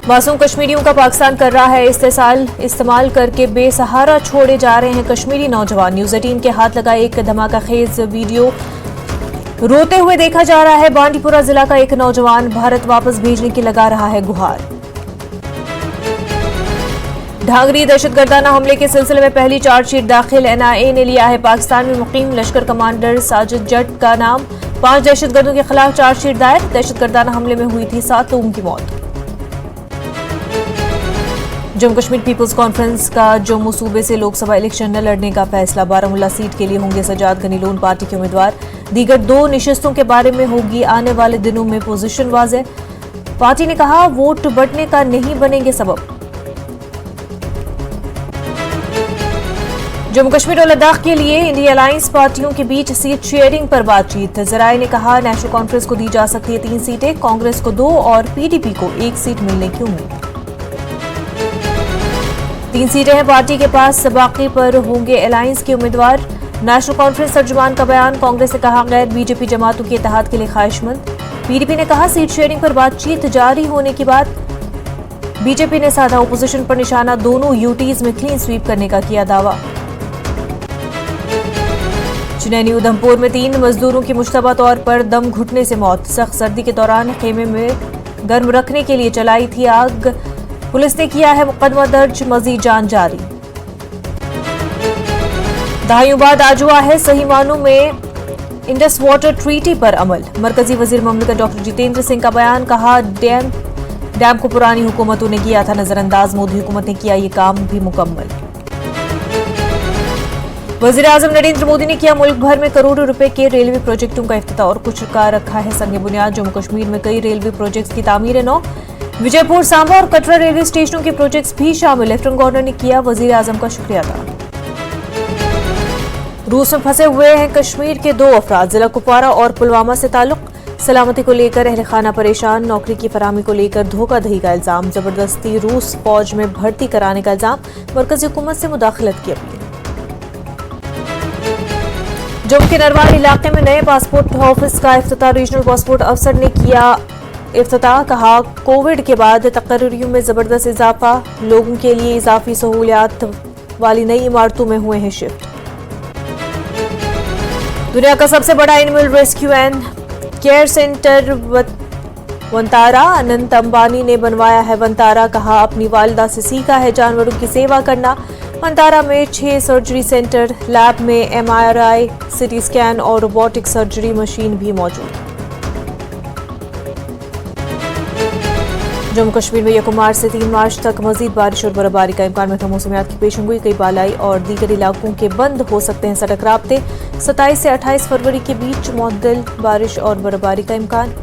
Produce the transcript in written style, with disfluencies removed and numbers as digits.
मासूम कश्मीरियों का पाकिस्तान कर रहा है इस्तेमाल करके बेसहारा छोड़े जा रहे हैं कश्मीरी नौजवान। न्यूज़ 18 के हाथ लगा एक धमाकाखेज वीडियो। रोते हुए देखा जा रहा है बांडीपुरा जिला का एक नौजवान, भारत वापस भेजने की लगा रहा है गुहार। ढांगरी दहशतगर्दाना हमले के सिलसिले में पहली चार्जशीट दाखिल। एनआईए ने लिया है पाकिस्तान में मुकीम लश्कर कमांडर साजिद जट का नाम। 5 दहशतगर्दों के खिलाफ चार्जशीट दायर। दहशतगर्दाना हमले में हुई थी 7 लोगों की मौत। जम्मू कश्मीर पीपुल्स कॉन्फ्रेंस का जम्मू सूबे से लोकसभा इलेक्शन न लड़ने का फैसला। बारामूला सीट के लिए होंगे सजाद गनी लोन पार्टी के उम्मीदवार। दीगर 2 निशस्तों के बारे में होगी आने वाले दिनों में पोजीशन वाज़ेह। पार्टी ने कहा वोट बंटने का नहीं बनेंगे सबब। जम्मू कश्मीर और लद्दाख के लिए इंडिया अलायंस पार्टियों के बीच सीट शेयरिंग पर बातचीत। जराये ने कहा नेशनल कॉन्फ्रेंस को दी जा सकती है 3 सीटें, कांग्रेस को 2 और पीडीपी को 1 सीट मिलने की उम्मीद। 3 सीटें हैं पार्टी के पास, बाकी पर होंगे अलायंस के उम्मीदवार। नेशनल कॉन्फ्रेंस तर्जुमान का बयान। कांग्रेस ने कहा गैर बीजेपी जमातों के इत्तेहाद के लिए ख्वाहिशमंद। पीडीपी ने कहा सीट शेयरिंग पर बातचीत जारी होने की बात। बीजेपी ने साधा ओपोजिशन पर निशाना। दोनों यूटीज में क्लीन स्वीप करने का किया दावा। चुनैनी उधमपुर में 3 मजदूरों की मुश्तबा तौर पर दम घुटने से मौत। सख्त सर्दी के दौरान खेमे में गर्म रखने के लिए चलाई थी आग। पुलिस ने किया है मुकदमा दर्ज, मजीद जांच जारी। दहाइयों बाद आज हुआ है सही मानों में इंडस वाटर ट्रीटी पर अमल। मरकजी वजीर ममलिकत डॉक्टर जितेंद्र सिंह का बयान। कहा डैम को पुरानी हुकूमतों ने किया था नजरअंदाज, मोदी हुकूमत ने किया ये काम भी मुकम्मल। वजीर आजम नरेंद्र मोदी ने किया मुल्क भर में करोड़ों रुपए के रेलवे प्रोजेक्टों का इफ्तिताह और कुछ का रखा है संग बुनियाद। जम्मू कश्मीर में कई रेलवे प्रोजेक्ट्स की तामीर नौ। विजयपुर, सांबा और कटरा रेलवे स्टेशनों के प्रोजेक्ट्स भी शामिल। लेफ्टिनेंट गवर्नर ने किया वजीर आजम का शुक्रिया अदा। रूस में फंसे हुए हैं कश्मीर के 2 अफराद। जिला कुपवारा और पुलवामा से ताल्लुक। सलामती को लेकर अहल खाना परेशान। नौकरी की फराहमी को लेकर धोखाधड़ी का इल्जाम। जबरदस्ती रूस फौज में भर्ती कराने का इल्जाम। मरकजी हुकूमत से मुदाखलत की अपील। जम्मू के नरवाल इलाके में नए पासपोर्ट ऑफिस का इफ्तिताह। रीजनल पासपोर्ट अफसर ने किया इफ्तिताह। कहा कोविड के बाद तकर्रियों में जबरदस्त इजाफा। लोगों के लिए इजाफी सहूलियात वाली नई इमारतों में हुए हैं शिफ्ट। दुनिया का सबसे बड़ा animal rescue and care centre Vantara. Anant Ambani ने बनवाया है वंतारा। कहा अपनी वालिदा से सीखा है जानवरों की सेवा करना। वंतारा में 6 सर्जरी सेंटर, लैब में MRI, सिटी स्कैन और रोबोटिक सर्जरी मशीन भी मौजूद। जम्मू कश्मीर में 1 मार्च से 3 मार्च तक मजीद बारिश और बर्फबारी का इम्कान। महकमा मौसमियात की पेशेंगोई। कई बालाई और दीगर इलाकों के बंद हो सकते हैं सड़क राब्ते। 27 से 28 फरवरी के बीच मुअद्दल बारिश और बर्फबारी का इम्कान।